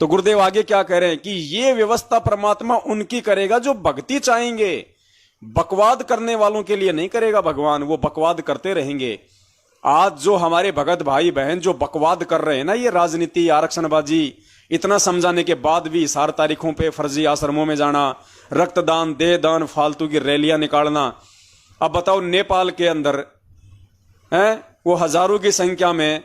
तो गुरुदेव आगे क्या कह रहे हैं कि ये व्यवस्था परमात्मा उनकी करेगा जो भक्ति चाहेंगे, बकवाद करने वालों के लिए नहीं करेगा भगवान, वो बकवाद करते रहेंगे। आज जो हमारे भगत भाई बहन जो बकवाद कर रहे हैं ना, ये राजनीति, आरक्षणबाजी, इतना समझाने के बाद भी 4 तारीखों पे फर्जी आश्रमों में जाना, रक्तदान, देह दान, फालतू की रैलियां निकालना। अब बताओ नेपाल के अंदर हैं वो हजारों की संख्या में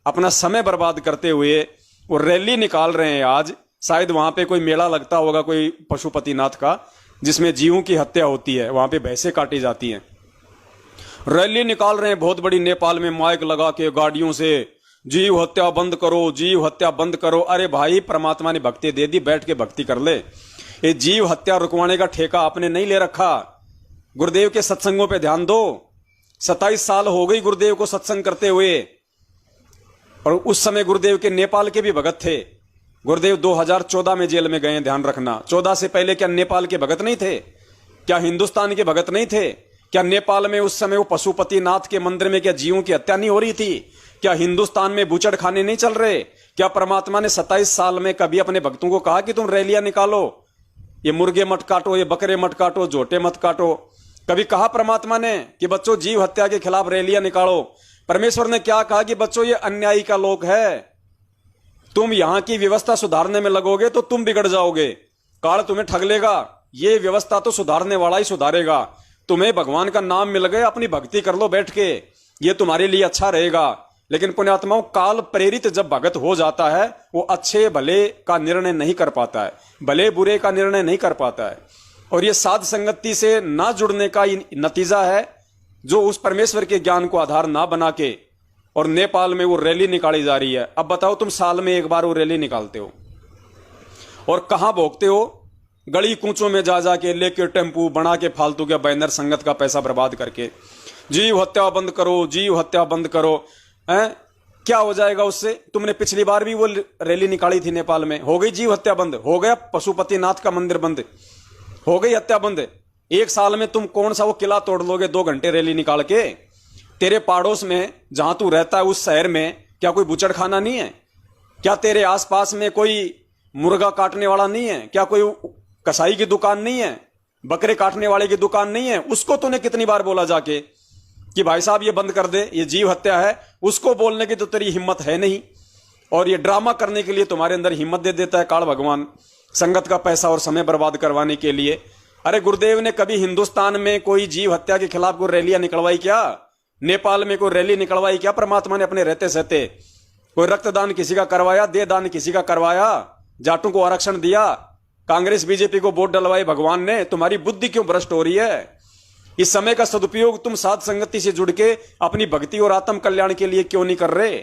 अपना समय बर्बाद करते हुए वो रैली निकाल रहे हैं। आज शायद वहां पे कोई मेला लगता होगा कोई पशुपतिनाथ का, जिसमें जीवों की हत्या होती है, वहां पे भैंसें काटी जाती हैं। रैली निकाल रहे हैं बहुत बड़ी, नेपाल में माइक लगा के गाड़ियों से, जीव हत्या बंद करो, जीव हत्या बंद करो। अरे भाई, परमात्मा ने भक्ति दे दी, बैठ के भक्ति कर ले। ये जीव हत्या रुकवाने का ठेका आपने नहीं ले रखा। गुरुदेव के सत्संगों पे ध्यान दो। 27 साल हो गई गुरुदेव को सत्संग करते हुए, और उस समय गुरुदेव के नेपाल के भी भगत थे। गुरुदेव 2014 में जेल में गए, ध्यान रखना। 14 से पहले क्या नेपाल के भगत नहीं थे? क्या हिंदुस्तान के भगत नहीं थे? क्या नेपाल में उस समय वो पशुपतिनाथ के मंदिर में क्या जीवों की हत्या नहीं हो रही थी? क्या हिंदुस्तान में बूचड़ खाने नहीं चल रहे? क्या परमात्मा ने 27 साल में कभी अपने भक्तों को कहा कि तुम रैलियां निकालो, ये मुर्गे मत काटो, ये बकरे मत काटो, जोटे मत काटो? कभी कहा परमात्मा ने कि बच्चों जीव हत्या के खिलाफ रैलियां निकालो? परमेश्वर ने क्या कहा कि बच्चों ये अन्यायी का लोक है, तुम यहां की व्यवस्था सुधारने में लगोगे तो तुम बिगड़ जाओगे, काल तुम्हें ठग लेगा। ये व्यवस्था तो सुधारने वाला ही सुधारेगा। तुम्हें भगवान का नाम मिल गया, अपनी भक्ति कर लो बैठ के, ये तुम्हारे लिए अच्छा रहेगा। लेकिन पुण्यात्माओं, काल प्रेरित जब भगत हो जाता है, वो अच्छे भले का निर्णय नहीं कर पाता है, भले बुरे का निर्णय नहीं कर पाता है। और ये साध संगति से ना जुड़ने का नतीजा है, जो उस परमेश्वर के ज्ञान को आधार ना बना के, और नेपाल में वो रैली निकाली जा रही है। अब बताओ, तुम साल में एक बार वो रैली निकालते हो और कहां भोगते हो? गली कूचों में जा जाके लेके टेम्पू बना के फालतू के बैनर, संगत का पैसा बर्बाद करके जीव हत्या बंद करो, जीव हत्या बंद करो। क्या हो जाएगा उससे? तुमने पिछली बार भी वो रैली निकाली थी नेपाल में, हो गई जीव हत्या बंद, हो गया पशुपतिनाथ का मंदिर बंद, हो गई हत्या बंद। एक साल में तुम कौन सा वो किला तोड़ लोगे 2 घंटे रैली निकाल के? तेरे पड़ोस में जहां तू रहता है उस शहर में क्या कोई बुचड़ खाना नहीं है? क्या तेरे आसपास में कोई मुर्गा काटने वाला नहीं है? क्या कोई कसाई की दुकान नहीं है? बकरे काटने वाले की दुकान नहीं है? उसको तूने कितनी बार बोला जाके कि भाई साहब ये बंद कर दे, ये जीव हत्या है? उसको बोलने की तो तेरी हिम्मत है नहीं, और ये ड्रामा करने के लिए तुम्हारे अंदर हिम्मत दे देता है काल भगवान, संगत का पैसा और समय बर्बाद करवाने के लिए। अरे गुरुदेव ने कभी हिंदुस्तान में कोई जीव हत्या के खिलाफ कोई रैलियां निकलवाई क्या? नेपाल में कोई रैली निकलवाई क्या परमात्मा ने अपने रहते सहते? कोई रक्तदान किसी का करवाया? देह दान किसी का करवाया? जाटों को आरक्षण दिया? कांग्रेस बीजेपी को वोट डलवाई भगवान ने? तुम्हारी बुद्धि क्यों भ्रष्ट हो रही है? इस समय का सदुपयोग तुम साध संगति से जुड़ के अपनी भक्ति और आत्म कल्याण के लिए क्यों नहीं कर रहे?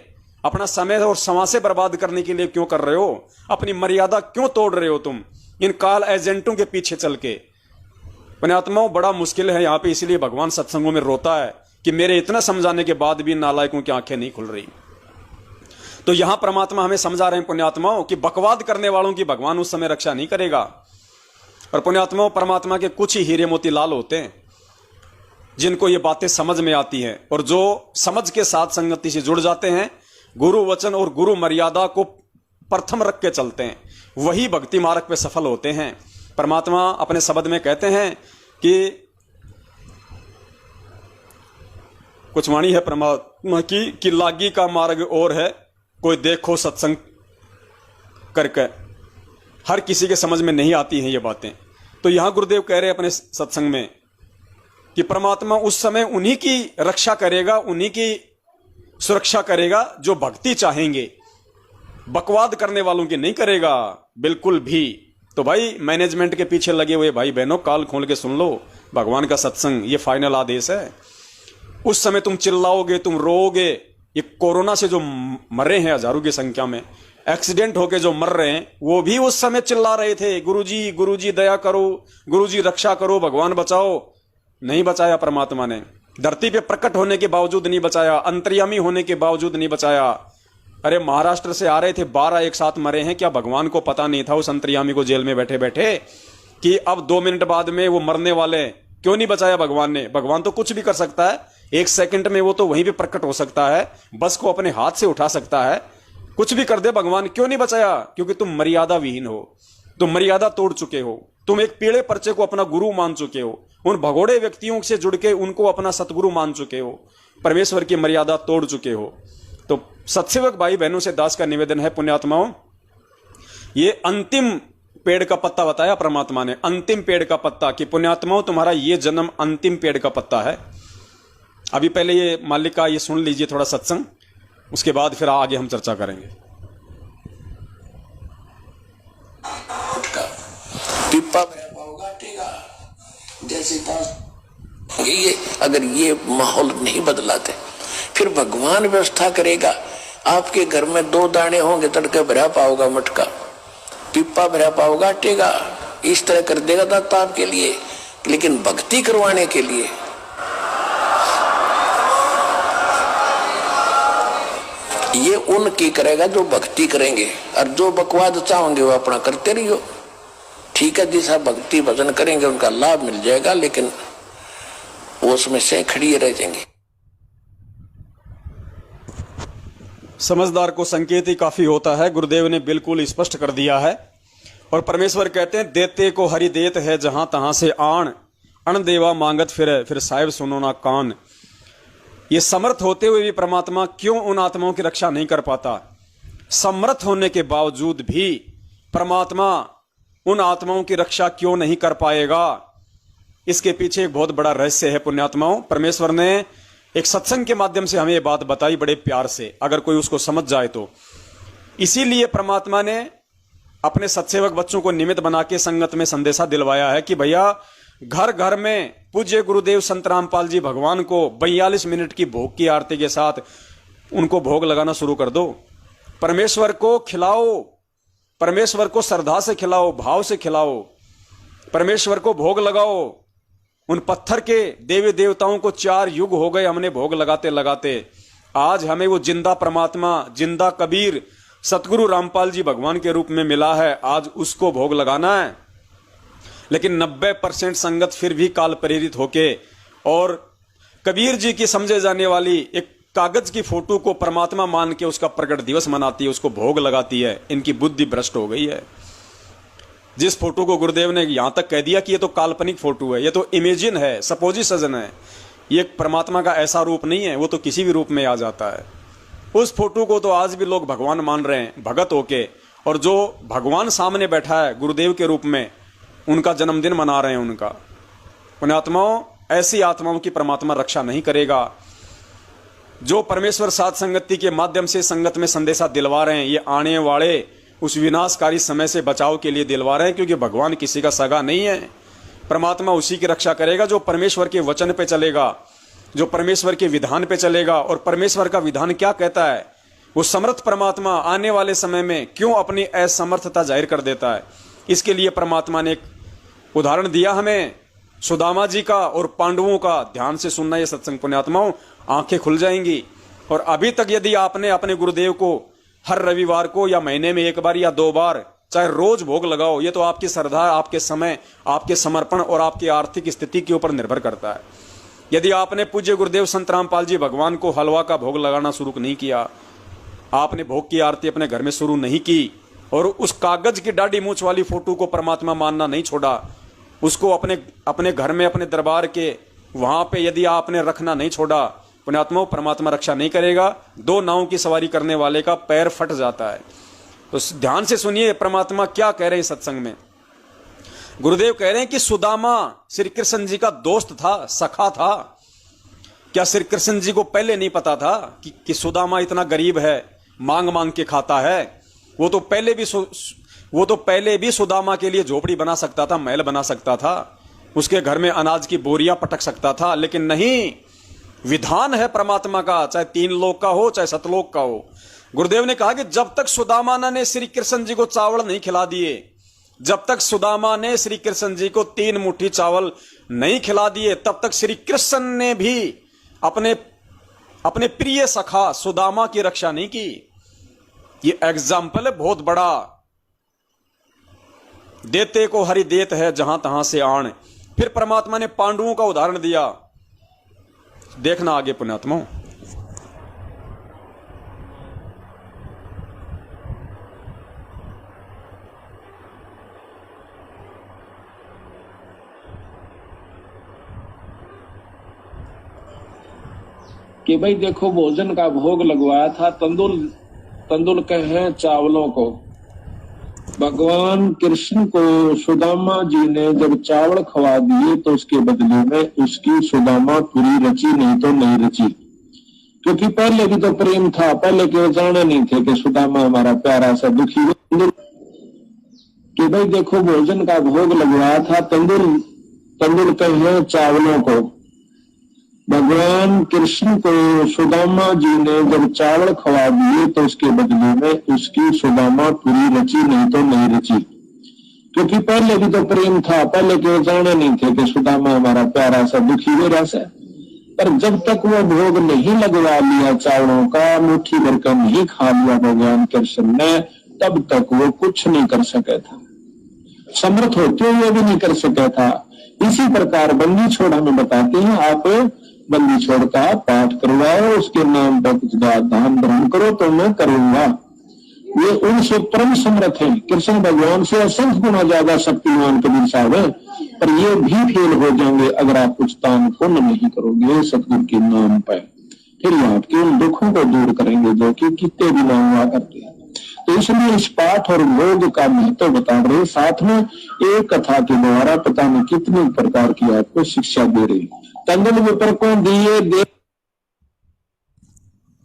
अपना समय और समाज से बर्बाद करने के लिए क्यों कर रहे हो? अपनी मर्यादा क्यों तोड़ रहे हो तुम इन काल एजेंटों के पीछे चल के? पुण्यात्माओं, बड़ा मुश्किल है यहाँ पे, इसलिए भगवान सत्संगों में रोता है कि मेरे इतना समझाने के बाद भी नालायकों की आंखें नहीं खुल रही। तो यहां परमात्मा हमें समझा रहे हैं पुण्यात्माओं कि बकवाद करने वालों की भगवान उस समय रक्षा नहीं करेगा। और पुण्यात्माओं, परमात्मा के कुछ ही हीरे मोती लाल होते हैं जिनको ये बातें समझ में आती हैं, और जो समझ के साथ संगति से जुड़ जाते हैं, गुरु वचन और गुरु मर्यादा को प्रथम रख के चलते हैं, वही भक्ति मार्ग पे सफल होते हैं। परमात्मा अपने शब्द में कहते हैं कि कुछ वाणी है परमात्मा की कि लागी का मार्ग और है, कोई देखो सत्संग करके। हर किसी के समझ में नहीं आती हैं ये बातें। तो यहां गुरुदेव कह रहे हैं अपने सत्संग में कि परमात्मा उस समय उन्हीं की रक्षा करेगा, उन्हीं की सुरक्षा करेगा जो भक्ति चाहेंगे, बकवाद करने वालों की नहीं करेगा बिल्कुल भी। तो भाई, मैनेजमेंट के पीछे लगे हुए भाई बहनों, काल खोल के सुन लो, भगवान का सत्संग ये फाइनल आदेश है। उस समय तुम चिल्लाओगे, तुम रोओगे। ये कोरोना से जो मरे हैं हजारों की संख्या में, एक्सीडेंट होके जो मर रहे हैं, वो भी उस समय चिल्ला रहे थे, गुरुजी दया करो, गुरुजी रक्षा करो, भगवान बचाओ। नहीं बचाया परमात्मा ने। धरती पे प्रकट होने के बावजूद नहीं बचाया, अंतर्यामी होने के बावजूद नहीं बचाया। अरे महाराष्ट्र से आ रहे थे, 12 एक साथ मरे हैं। क्या भगवान को पता नहीं था उस अंतर्यामी को जेल में बैठे बैठे कि अब 2 मिनट बाद में वो मरने वाले? क्यों नहीं बचाया भगवान ने? भगवान तो कुछ भी कर सकता है, 1 सेकंड में वो तो वहीं पे प्रकट हो सकता है, बस को अपने हाथ से उठा सकता है। कुछ भी कर दे भगवान, क्यों नहीं बचाया? क्योंकि तुम मर्यादा विहीन हो, तुम मर्यादा तोड़ चुके हो, तुम एक पीले पर्चे को अपना गुरु मान चुके हो, उन भगोड़े व्यक्तियों से जुड़ के उनको अपना सतगुरु मान चुके हो, परमेश्वर की मर्यादा तोड़ चुके हो। तो सत्सेवक भाई बहनों से दास का निवेदन है, पुण्यात्माओं, ये अंतिम पेड़ का पत्ता बताया परमात्मा ने, अंतिम पेड़ का पत्ता, कि पुण्यात्माओं तुम्हारा ये जन्म अंतिम पेड़ का पत्ता है। अभी पहले ये मालिक का ये सुन लीजिए थोड़ा सत्संग, उसके बाद फिर आगे हम चर्चा करेंगे। पिप्पा जैसे ये अगर ये माहौल नहीं बदलाते फिर भगवान व्यवस्था करेगा। आपके घर में 2 दाने होंगे, तड़के भरा पाओगा मटका, पिप्पा भरा पाओगा टेगा, इस तरह कर देगा दाता आपके लिए। लेकिन भक्ति करवाने के लिए ये उनकी करेगा जो भक्ति करेंगे, और जो बकवाद चाहोगे वो अपना करते रहियो। ठीक है जी साहब, भक्ति भजन करेंगे उनका लाभ मिल जाएगा, लेकिन वो उसमें से खड़ी रह जाएंगे। समझदार को संकेत ही काफी होता है, गुरुदेव ने बिल्कुल स्पष्ट कर दिया है। और परमेश्वर कहते हैं, देते को हरि देत है जहां तहां से आण, अण देवा मांगत फिर साहिब सुनो ना कान। ये समर्थ होते हुए भी परमात्मा क्यों उन आत्माओं की रक्षा नहीं कर पाता? समर्थ होने के बावजूद भी परमात्मा उन आत्माओं की रक्षा क्यों नहीं कर पाएगा? इसके पीछे एक बहुत बड़ा रहस्य है पुण्यात्माओं। परमेश्वर ने एक सत्संग के माध्यम से हमें ये बात बताई बड़े प्यार से, अगर कोई उसको समझ जाए तो। इसीलिए परमात्मा ने अपने सत्सेवक बच्चों को निमित्त बना के संगत में संदेशा दिलवाया है कि भैया घर घर में पूज्य गुरुदेव संत रामपाल जी भगवान को 42 मिनट की भोग की आरती के साथ उनको भोग लगाना शुरू कर दो। परमेश्वर को खिलाओ, परमेश्वर को श्रद्धा से खिलाओ, भाव से खिलाओ, परमेश्वर को भोग लगाओ। उन पत्थर के देवी देवताओं को 4 युग हो गए हमने भोग लगाते लगाते, आज हमें वो जिंदा परमात्मा, जिंदा कबीर सतगुरु रामपाल जी भगवान के रूप में मिला है, आज उसको भोग लगाना है। लेकिन 90% संगत फिर भी काल प्रेरित होके और कबीर जी की समझे जाने वाली एक कागज की फोटो को परमात्मा मान के उसका प्रकट दिवस मनाती है, उसको भोग लगाती है। इनकी बुद्धि भ्रष्ट हो गई है। जिस फोटो को गुरुदेव ने यहां तक कह दिया कि ये तो काल्पनिक फोटो है, ये तो इमेजिन है, सपोजिशन है, ये परमात्मा का ऐसा रूप नहीं है, वो तो किसी भी रूप में आ जाता है। उस फोटो को तो आज भी लोग भगवान मान रहे हैं भगत होके, और जो भगवान सामने बैठा है गुरुदेव के रूप में, उनका जन्मदिन मना रहे हैं उनका। पुण्यात्माओं, ऐसी आत्माओं की परमात्मा रक्षा नहीं करेगा। जो परमेश्वर साथ संगति के माध्यम से संगत में संदेशा दिलवा रहे हैं, ये आने वाले उस विनाशकारी समय से बचाव के लिए दिलवा रहे हैं, क्योंकि भगवान किसी का सगा नहीं है। परमात्मा उसी की रक्षा करेगा जो परमेश्वर के वचन पे चलेगा, जो परमेश्वर के विधान पे चलेगा। और परमेश्वर का विधान क्या कहता है? वो समर्थ परमात्मा आने वाले समय में क्यों अपनी असमर्थता जाहिर कर देता है? इसके लिए परमात्मा ने एक उदाहरण दिया हमें, सुदामा जी का और पांडवों का। ध्यान से सुनना ये सत्संग पुण्यात्माओं, आंखें खुल जाएंगी। और अभी तक यदि आपने अपने गुरुदेव को हर रविवार को या महीने में 1 बार या 2 बार, चाहे रोज भोग लगाओ, ये तो आपकी श्रद्धा, आपके समय, आपके समर्पण और आपकी आर्थिक स्थिति के ऊपर निर्भर करता है। यदि आपने पूज्य गुरुदेव संत रामपाल जी भगवान को हलवा का भोग लगाना शुरू नहीं किया, आपने भोग की आरती अपने घर में शुरू नहीं की, और उस कागज की दाढ़ी मूंछ वाली फोटो को परमात्मा मानना नहीं छोड़ा, उसको अपने घर में, अपने दरबार के वहां पे यदि आपने रखना नहीं छोड़ा, पुण्यात्मा परमात्मा रक्षा नहीं करेगा। 2 नावों की सवारी करने वाले का पैर फट जाता है। तो ध्यान से सुनिए परमात्मा क्या कह रहे हैं सत्संग में। गुरुदेव कह रहे हैं कि सुदामा श्री कृष्ण जी का दोस्त था, सखा था। क्या श्री कृष्ण जी को पहले नहीं पता था कि सुदामा इतना गरीब है, मांग मांग के खाता है? वो तो पहले भी सुदामा के लिए झोपड़ी बना सकता था, महल बना सकता था, उसके घर में अनाज की बोरियां पटक सकता था। लेकिन नहीं, विधान है परमात्मा का, चाहे 3 लोक का हो चाहे 7 लोक का हो। गुरुदेव ने कहा कि जब तक सुदामा ने श्री कृष्ण जी को चावल नहीं खिला दिए, जब तक सुदामा ने श्री कृष्ण जी को 3 मुट्ठी चावल नहीं खिला दिए, तब तक श्री कृष्ण ने भी अपने प्रिय सखा सुदामा की रक्षा नहीं की। ये एग्जाम्पल है बहुत बड़ा। देते को हरि देत है जहां तहां से आण। फिर परमात्मा ने पांडवों का उदाहरण दिया। देखना आगे पुण्यात्माओं। कि भाई देखो भोजन का भोग लगवाया था तंदुल कहे चावलों को। भगवान कृष्ण को सुदामा जी ने जब चावल खवा दिए तो उसके बदले में उसकी सुदामा पूरी रची नहीं तो नहीं रची, क्योंकि पहले भी तो प्रेम था, पहले के वो जाने नहीं थे कि सुदामा हमारा प्यारा सा दुखी कि भाई देखो भोजन का भोग लगवाया था तंदुल कहे चावलों को। भगवान कृष्ण को सुदामा जी ने जब चावल खवा दिए तो उसके बदले में उसकी सुदामा पूरी रची नहीं तो नहीं रची, क्योंकि पहले भी तो प्रेम था, पहले के वो जाने नहीं थे कि सुदामा हमारा प्यारा सा दुखी हो रहा है। पर जब तक वो भोग नहीं लगवा लिया चावलों का, मुट्ठी भर कर नहीं खा लिया भगवान कृष्ण ने, तब तक वो कुछ नहीं कर सके था, समर्थ होते हुए भी नहीं कर सका था। इसी प्रकार बंदी छोड़ हमें बताते हैं, आप बंदी छोड़ का पाठ करवाओ, उसके नाम पर कुछ दान धर्म करो तो मैं करूंगा। ये उनसे परम समर्थ है, कृष्ण भगवान से असंख्य गुना ज्यादा शक्तिमान कबीर साहब है, पर ये भी फेल हो जाएंगे अगर आप कुछ दान पुण्य नहीं करोगे सतगुरु के नाम पर। फिर ये आपके उन दुखों को दूर करेंगे जो कि कितने भी नाम हुआ करते हैं। तो इसलिए इस पाठ और भोग का महत्व बता रहे, साथ में एक कथा के द्वारा पता नहीं कितने प्रकार की आपको शिक्षा दे रहे। तंदुल विपर को दिए दे।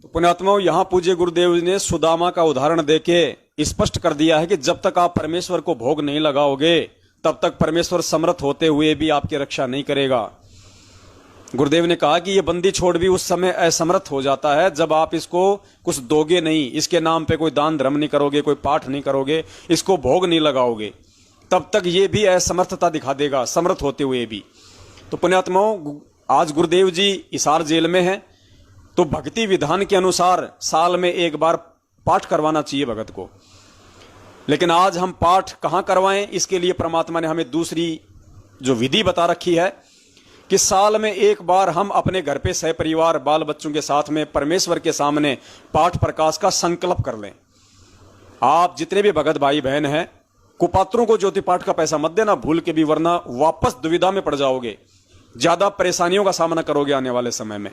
तो पुण्यात्माओं, यहाँ पूज्य गुरुदेव जी ने सुदामा का उदाहरण देके स्पष्ट कर दिया है कि जब तक आप परमेश्वर को भोग नहीं लगाओगे तब तक परमेश्वर समर्थ होते हुए भी आपकी रक्षा नहीं करेगा। गुरुदेव ने कहा कि ये बंदी छोड़ भी उस समय असमर्थ हो जाता है जब आप इसको कुछ दोगे नहीं, इसके नाम पे कोई दान धर्म नहीं करोगे, कोई पाठ नहीं करोगे, इसको भोग नहीं लगाओगे, तब तक ये भी असमर्थता दिखा देगा समर्थ होते हुए भी। तो पुण्यात्माओं, आज गुरुदेव जी हिसार जेल में हैं, तो भक्ति विधान के अनुसार साल में एक बार पाठ करवाना चाहिए भगत को। लेकिन आज हम पाठ कहां करवाएं, इसके लिए परमात्मा ने हमें दूसरी जो विधि बता रखी है कि साल में एक बार हम अपने घर पे सहपरिवार बाल बच्चों के साथ में परमेश्वर के सामने पाठ प्रकाश का संकल्प कर लें। आप जितने भी भगत भाई बहन हैं, कुपात्रों को ज्योति पाठ का पैसा मत देना भूल के भी, वरना वापस दुविधा में पड़ जाओगे, ज्यादा परेशानियों का सामना करोगे आने वाले समय में।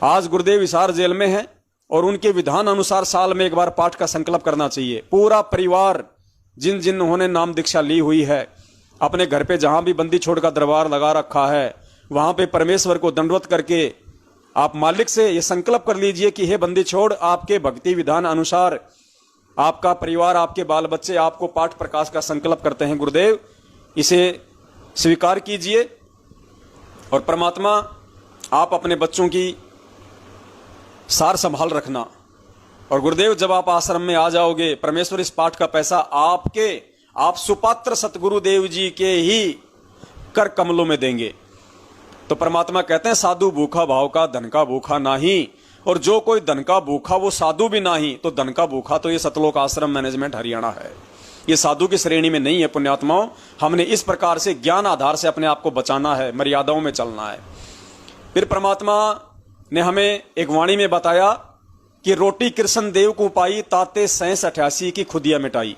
आज गुरुदेव हिसार जेल में हैं और उनके विधान अनुसार साल में एक बार पाठ का संकल्प करना चाहिए। पूरा परिवार जिन जिन्होंने नाम दीक्षा ली हुई है, अपने घर पे जहां भी बंदी छोड़ का दरबार लगा रखा है, वहां पे परमेश्वर को दंडवत करके आप मालिक से ये संकल्प कर लीजिए कि हे बंदी छोड़, आपके भक्ति विधान अनुसार आपका परिवार, आपके बाल बच्चे आपको पाठ प्रकाश का संकल्प करते हैं गुरुदेव, इसे स्वीकार कीजिए। और परमात्मा, आप अपने बच्चों की सार संभाल रखना। और गुरुदेव, जब आप आश्रम में आ जाओगे, परमेश्वर इस पाठ का पैसा आप सुपात्र सतगुरुदेव जी के ही कर कमलों में देंगे। तो परमात्मा कहते हैं, साधु भूखा भाव का धन का भूखा नाही, और जो कोई धन का भूखा वो साधु भी नाही। तो धन का भूखा तो ये सतलोक आश्रम मैनेजमेंट हरियाणा है, ये साधु की श्रेणी में नहीं है। पुण्यात्माओं, हमने इस प्रकार से ज्ञान आधार से अपने आप को बचाना है, मर्यादाओं में चलना है। फिर परमात्मा ने हमें एक वाणी में बताया कि रोटी कृष्ण देव को पाई, ताते 87 की खुदिया मिटाई।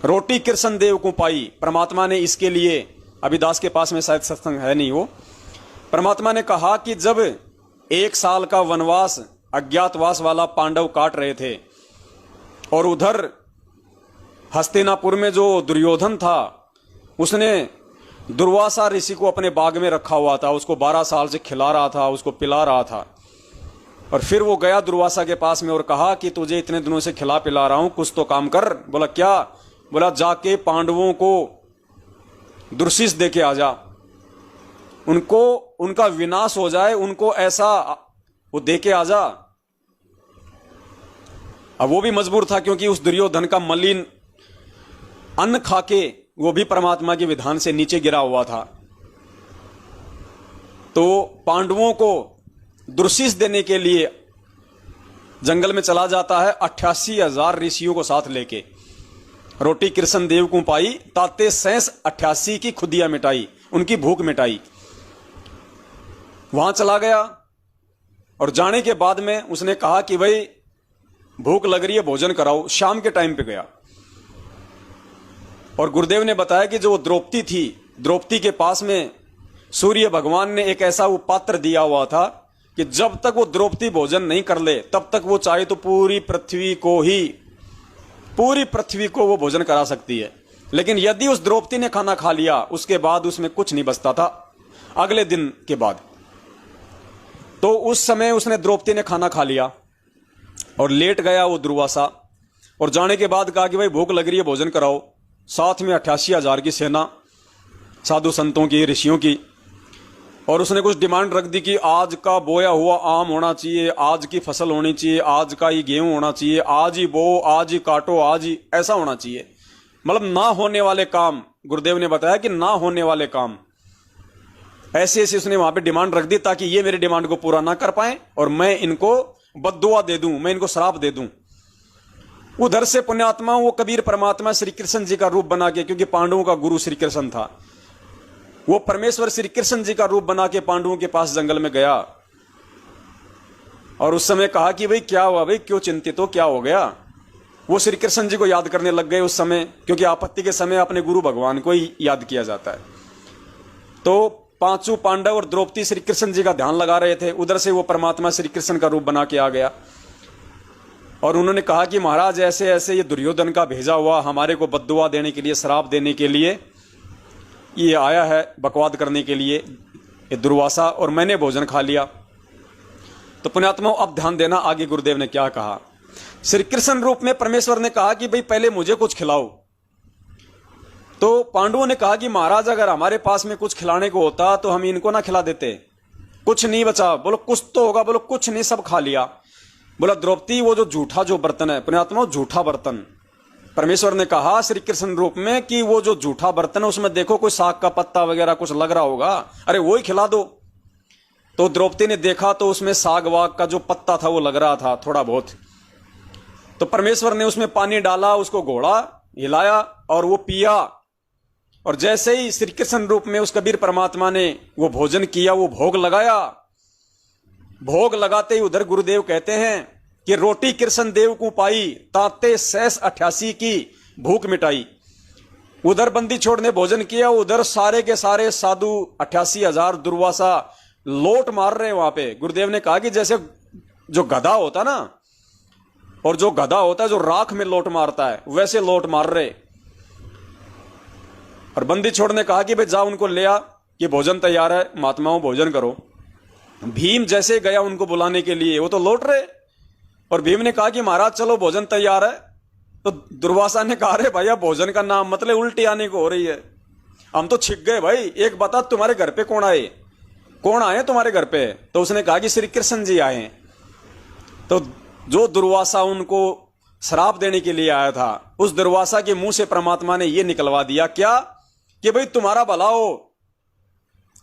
रोटी कृष्ण देव को पाई, परमात्मा ने इसके लिए, अभिदास के पास में शायद सत्संग है नहीं, वो परमात्मा ने कहा कि जब 1 साल का वनवास अज्ञातवास वाला पांडव काट रहे थे और उधर हस्तिनापुर में जो दुर्योधन था, उसने दुर्वासा ऋषि को अपने बाग में रखा हुआ था, उसको 12 साल से खिला रहा था, उसको पिला रहा था। और फिर वो गया दुर्वासा के पास में और कहा कि तुझे इतने दिनों से खिला पिला रहा हूं, कुछ तो काम कर। बोला क्या? बोला जाके पांडवों को दुर्शिष दे के आ जा, उनको उनका विनाश हो जाए, उनको ऐसा वो दे के आ जा। अब वो भी मजबूर था, क्योंकि उस दुर्योधन का मलिन अन्न खाके वो भी परमात्मा के विधान से नीचे गिरा हुआ था। तो पांडवों को दुर्शिष देने के लिए जंगल में चला जाता है, 88,000 ऋषियों को साथ लेके। रोटी कृष्ण देव को पाई, ताते 88 की खुदिया मिटाई, उनकी भूख मिटाई। वहां चला गया और जाने के बाद में उसने कहा कि भाई भूख लग रही है, भोजन कराओ। शाम के टाइम पे गया और गुरुदेव ने बताया कि जो द्रौपदी थी, द्रौपदी के पास में सूर्य भगवान ने एक ऐसा वो पात्र दिया हुआ था कि जब तक वो द्रौपदी भोजन नहीं कर ले तब तक वो चाहे तो पूरी पृथ्वी को वो भोजन करा सकती है। लेकिन यदि उस द्रौपदी ने खाना खा लिया उसके बाद उसमें कुछ नहीं बचता था अगले दिन के बाद। तो उस समय उसने द्रौपदी ने खाना खा लिया और लेट गया वो दुर्वासा, और जाने के बाद कहा कि भाई भूख लग रही है, भोजन कराओ। साथ में 88,000 की सेना, साधु संतों की, ऋषियों की, और उसने कुछ डिमांड रख दी कि आज का बोया हुआ आम होना चाहिए, आज की फसल होनी चाहिए, आज का ही गेहूं होना चाहिए, आज ही बो, आज ही काटो, आज ही ऐसा होना चाहिए। मतलब ना होने वाले काम, गुरुदेव ने बताया कि ना होने वाले काम ऐसे ऐसे उसने वहां पे डिमांड रख दी ताकि ये मेरे डिमांड को पूरा ना कर पाए और मैं इनको बद्दुआ दे दूं, मैं इनको श्राप दे दूं। उधर से पुण्यात्मा वो कबीर परमात्मा श्री कृष्ण जी का रूप बना के, क्योंकि पांडवों का गुरु श्री कृष्ण था, वो परमेश्वर श्री कृष्ण जी का रूप बना के पांडवों के पास जंगल में गया और उस समय कहा कि भाई क्या हुआ, भाई क्यों चिंतित हो, क्या हो गया। वो श्री कृष्ण जी को याद करने लग गए उस समय, क्योंकि आपत्ति के समय अपने गुरु भगवान को ही याद किया जाता है। तो पांचों पांडव और द्रौपदी श्री कृष्ण जी का ध्यान लगा रहे थे। उधर से वो परमात्मा श्री कृष्ण का रूप बना के आ गया और उन्होंने कहा कि महाराज ऐसे ऐसे ये दुर्योधन का भेजा हुआ हमारे को बद्दुआ देने के लिए, श्राप देने के लिए ये आया है, बकवाद करने के लिए, ये दुर्वासा, और मैंने भोजन खा लिया। तो पुण्यात्मा अब ध्यान देना आगे गुरुदेव ने क्या कहा। श्री कृष्ण रूप में परमेश्वर ने कहा कि भाई पहले मुझे कुछ खिलाओ। तो पांडवों ने कहा कि महाराज अगर हमारे पास में कुछ खिलाने को होता तो हम इनको ना खिला देते, कुछ नहीं बचा। बोलो कुछ तो होगा, बोलो कुछ नहीं, सब खा लिया। बोला द्रौपदी वो जो झूठा जो बर्तन है, पुण्यात्मा झूठा बर्तन, परमेश्वर ने कहा श्री कृष्ण रूप में कि वो जो झूठा बर्तन है उसमें देखो कोई साग का पत्ता वगैरह कुछ लग रहा होगा, अरे वो ही खिला दो। तो द्रौपदी ने देखा तो उसमें साग वाग का जो पत्ता था वो लग रहा था थोड़ा बहुत। तो परमेश्वर ने उसमें पानी डाला, उसको घोड़ा, हिलाया और वो पिया। और जैसे ही श्री कृष्ण रूप में उस कबीर परमात्मा ने वो भोजन किया, वो भोग लगाया, भोग लगाते ही उधर गुरुदेव कहते हैं कि रोटी कृष्ण देव को पाई, ताते शेष 88 की भूख मिटाई। उधर बंदी छोड़ ने भोजन किया, उधर सारे के सारे साधु 88,000 दुर्वासा लोट मार रहे वहां पे। गुरुदेव ने कहा कि जैसे जो गधा होता ना, और जो गधा होता है जो राख में लोट मारता है, वैसे लोट मार रहे। और बंदी छोड़ ने कहा कि भाई जा उनको ले आ, कि भोजन तैयार है, महात्माओं भोजन करो। भीम जैसे गया उनको बुलाने के लिए, वो तो लौट रहे। और भीम ने कहा कि महाराज चलो भोजन तैयार है। तो दुर्वासा ने कहा अरे भैया भोजन का नाम मतलब उल्टी आने को हो रही है, हम तो छिक गए भाई। एक बता तुम्हारे घर पे कौन आए, कौन आए तुम्हारे घर पे? तो उसने कहा कि श्री कृष्ण जी आए हैं। तो जो दुर्वासा उनको श्राप देने के लिए आया था, उस दुर्वासा के मुंह से परमात्मा ने यह निकलवा दिया क्या कि भाई तुम्हारा भला हो,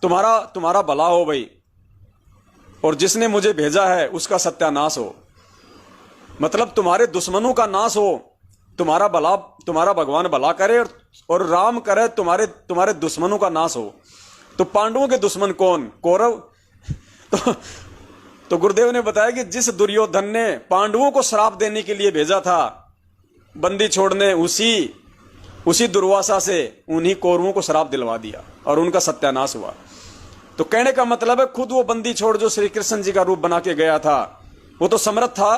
तुम्हारा भला हो भाई, और जिसने मुझे भेजा है उसका सत्यानाश हो। मतलब तुम्हारे दुश्मनों का नाश हो, तुम्हारा भला, तुम्हारा भगवान भला करे और राम करे तुम्हारे दुश्मनों का नाश हो। तो पांडवों के दुश्मन कौन? कौरव। तो गुरुदेव ने बताया कि जिस दुर्योधन ने पांडवों को श्राप देने के लिए भेजा था बंदी छोड़ने, उसी दुर्वासा से उन्हीं कौरवों को श्राप दिलवा दिया और उनका सत्यानाश हुआ। तो कहने का मतलब है खुद वो बंदी छोड़ जो श्री कृष्ण जी का रूप बना के गया था, वो तो समर्थ था,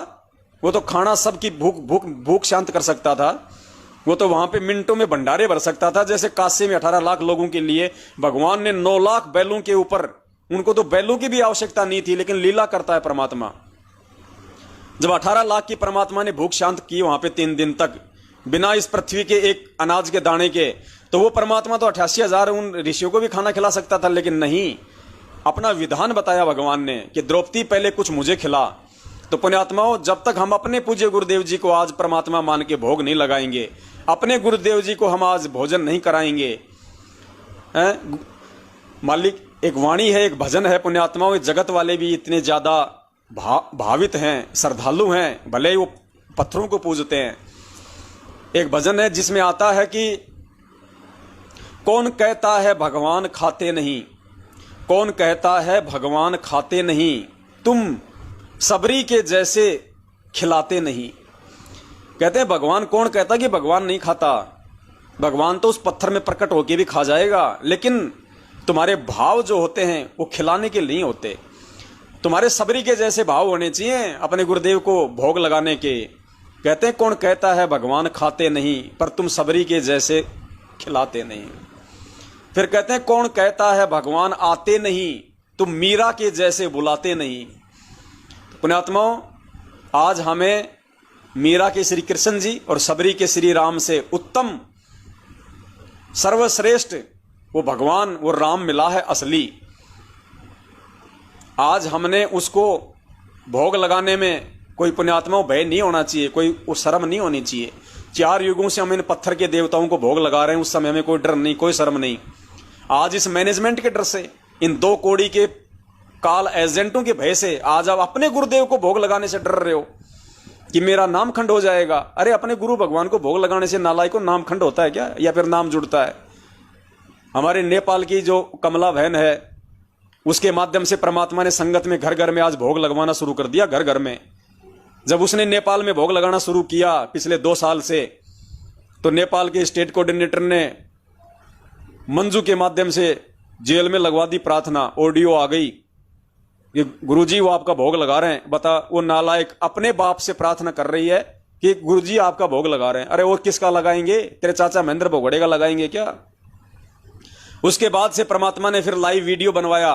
वो तो खाना सबकी भूख शांत कर सकता था, वो तो वहां पे मिनटों में भंडारे भर सकता था। जैसे काशी में 18 लाख लोगों के लिए भगवान ने 9 लाख बैलों के ऊपर, उनको तो बैलों की भी आवश्यकता नहीं थी, लेकिन लीला करता है परमात्मा। जब 18 लाख की परमात्मा ने भूख शांत की वहां पे 3 दिन तक बिना इस पृथ्वी के एक अनाज के दाने के, तो वो परमात्मा तो 88,000 उन ऋषियों को भी खाना खिला सकता था, लेकिन नहीं, अपना विधान बताया भगवान ने कि द्रौपदी पहले कुछ मुझे खिला। तो पुण्यात्माओं, जब तक हम अपने पूज्य गुरुदेव जी को आज परमात्मा मान के भोग नहीं लगाएंगे, अपने गुरुदेव जी को हम आज भोजन नहीं कराएंगे, मालिक एक वाणी है, एक भजन है पुण्यात्माओं, जगत वाले भी इतने ज्यादा भावित हैं, श्रद्धालु हैं, भले ही वो पत्थरों को पूजते हैं। एक भजन है जिसमें आता है कि कौन कहता है भगवान खाते नहीं, कौन कहता है भगवान खाते नहीं, तुम सबरी के जैसे खिलाते नहीं। कहते हैं भगवान, कौन कहता कि भगवान नहीं खाता? भगवान तो उस पत्थर में प्रकट होके भी खा जाएगा, लेकिन तुम्हारे भाव जो होते हैं वो खिलाने के नहीं होते। तुम्हारे सबरी के जैसे भाव होने चाहिए अपने गुरुदेव को भोग लगाने के। कहते हैं कौन कहता है भगवान खाते नहीं, पर तुम सबरी के जैसे खिलाते नहीं। फिर कहते हैं कौन कहता है भगवान आते नहीं, तुम मीरा के जैसे बुलाते नहीं। पुण्यात्माओं, आज हमें मीरा के श्री कृष्ण जी और सबरी के श्री राम से उत्तम सर्वश्रेष्ठ वो भगवान वो राम मिला है असली। आज हमने उसको भोग लगाने में कोई पुण्यात्माओं भय नहीं होना चाहिए, कोई शर्म नहीं होनी चाहिए। 4 युगों से हम इन पत्थर के देवताओं को भोग लगा रहे हैं, उस समय में कोई डर नहीं, कोई शर्म नहीं। आज इस मैनेजमेंट के डर से, इन 2 कौड़ी के काल एजेंटों के भय से आज आप अपने गुरुदेव को भोग लगाने से डर रहे हो कि मेरा नाम खंड हो जाएगा। अरे अपने गुरु भगवान को भोग लगाने से नालायक को नाम खंड होता है क्या, या फिर नाम जुड़ता है? हमारे नेपाल की जो कमला बहन है, उसके माध्यम से परमात्मा ने संगत में घर घर में आज भोग लगवाना शुरू कर दिया। घर घर में जब उसने नेपाल में भोग लगाना शुरू किया पिछले 2 साल से, तो नेपाल के स्टेट कोऑर्डिनेटर ने मंजू के माध्यम से जेल में लगवा दी प्रार्थना। ऑडियो आ गई कि गुरुजी वो आपका भोग लगा रहे हैं। बता, वो नालायक अपने बाप से प्रार्थना कर रही है कि गुरुजी आपका भोग लगा रहे हैं। अरे और किसका लगाएंगे? तेरे चाचा महेंद्र भोगड़े का लगाएंगे क्या? उसके बाद से परमात्मा ने फिर लाइव वीडियो बनवाया,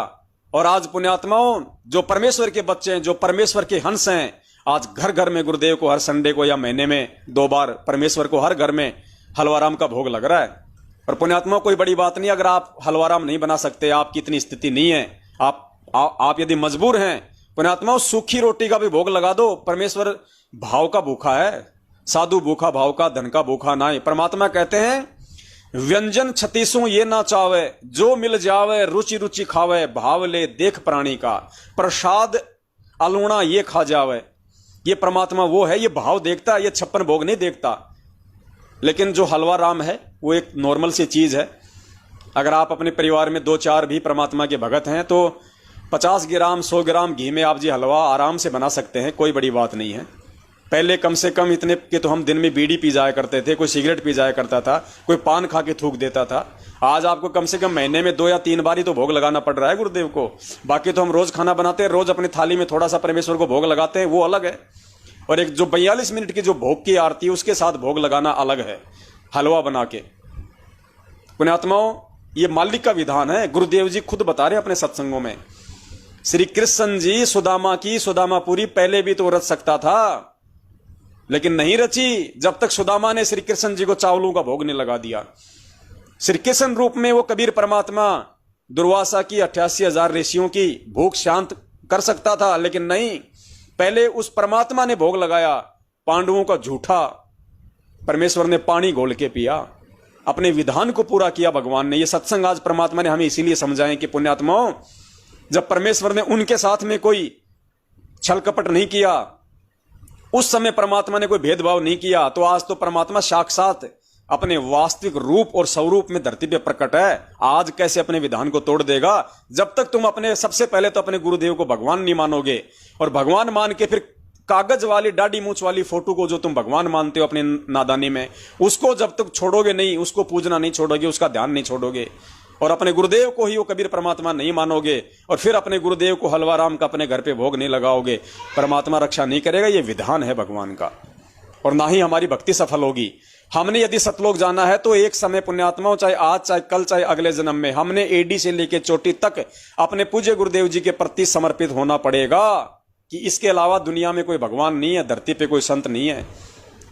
और आज पुण्यात्माओं जो परमेश्वर के बच्चे हैं, जो परमेश्वर के हंस हैं, आज घर घर में गुरुदेव को हर संडे को या महीने में 2 बार परमेश्वर को हर घर में हलवाराम का भोग लग रहा है। और पुण्यात्मा कोई बड़ी बात नहीं, अगर आप हलवाराम नहीं बना सकते, आपकी इतनी स्थिति नहीं है, आप यदि मजबूर हैं, पुण्यात्मा सूखी रोटी का भी भोग लगा दो। परमेश्वर भाव का भूखा है, साधु भूखा भाव का, धन का भूखा ना। परमात्मा कहते हैं व्यंजन 36 ये ना चावे, जो मिल जावे रुचि रुचि खावे, भाव ले देख प्राणी का, प्रसाद अलूणा ये खा जावे। ये परमात्मा वो है, ये भाव देखता है, ये 56 भोग नहीं देखता। लेकिन जो हलवा राम है वो एक नॉर्मल सी चीज है। अगर आप अपने परिवार में 2-4 भी परमात्मा के भगत हैं तो 50 ग्राम 100 ग्राम घी में आप जी हलवा आराम से बना सकते हैं, कोई बड़ी बात नहीं है। पहले कम से कम इतने के तो हम दिन में बीड़ी पी जाया करते थे, कोई सिगरेट पी जाया करता था, कोई पान खा के थूक देता था। आज आपको कम से कम महीने में 2 या 3 बार ही तो भोग लगाना पड़ रहा है गुरुदेव को। बाकी तो हम रोज खाना बनाते हैं, रोज अपनी थाली में थोड़ा सा परमेश्वर को भोग लगाते हैं, वो अलग है। और एक जो 42 मिनट की जो भोग की आरती है उसके साथ भोग लगाना अलग है, हलवा बना के। पुण्यात्माओं, ये मालिक का विधान है। गुरुदेव जी खुद बता रहे अपने सत्संगों में। श्री कृष्ण जी सुदामा की सुदामापुरी पहले भी तो रच सकता था, लेकिन नहीं रची जब तक सुदामा ने श्री कृष्ण जी को चावलों का भोग नहीं लगा दिया। श्री कृष्ण रूप में वो कबीर परमात्मा दुर्वासा की 88,000 ऋषियों की भूख शांत कर सकता था, लेकिन नहीं, पहले उस परमात्मा ने भोग लगाया। पांडवों का झूठा परमेश्वर ने पानी घोल के पिया, अपने विधान को पूरा किया भगवान ने। ये सत्संग आज परमात्मा ने हमें इसीलिए समझाएं कि पुण्यात्माओं, जब परमेश्वर ने उनके साथ में कोई छल कपट नहीं किया, उस समय परमात्मा ने कोई भेदभाव नहीं किया, तो आज तो परमात्मा साक्षात अपने वास्तविक रूप और स्वरूप में धरती पे प्रकट है। आज कैसे अपने विधान को तोड़ देगा? जब तक तुम अपने, सबसे पहले तो अपने गुरुदेव को भगवान नहीं मानोगे, और भगवान मान के फिर कागज वाली दाढ़ी मूछ वाली फोटो को जो तुम भगवान मानते हो अपने नादानी में, उसको जब तक छोड़ोगे नहीं, उसको पूजना नहीं छोड़ोगे, उसका ध्यान नहीं छोड़ोगे, और अपने गुरुदेव को ही वो कबीर परमात्मा नहीं मानोगे, और फिर अपने गुरुदेव को हलवा राम का अपने घर पे भोग नहीं लगाओगे, परमात्मा रक्षा नहीं करेगा। ये विधान है भगवान का, और ना ही हमारी भक्ति सफल होगी। हमने यदि सतलोक जाना है तो एक समय पुण्यात्माओं, चाहे आज चाहे कल चाहे अगले जन्म में, हमने एडी से लेकर चोटी तक अपने पूज्य गुरुदेव जी के प्रति समर्पित होना पड़ेगा कि इसके अलावा दुनिया में कोई भगवान नहीं है, धरती पे कोई संत नहीं है,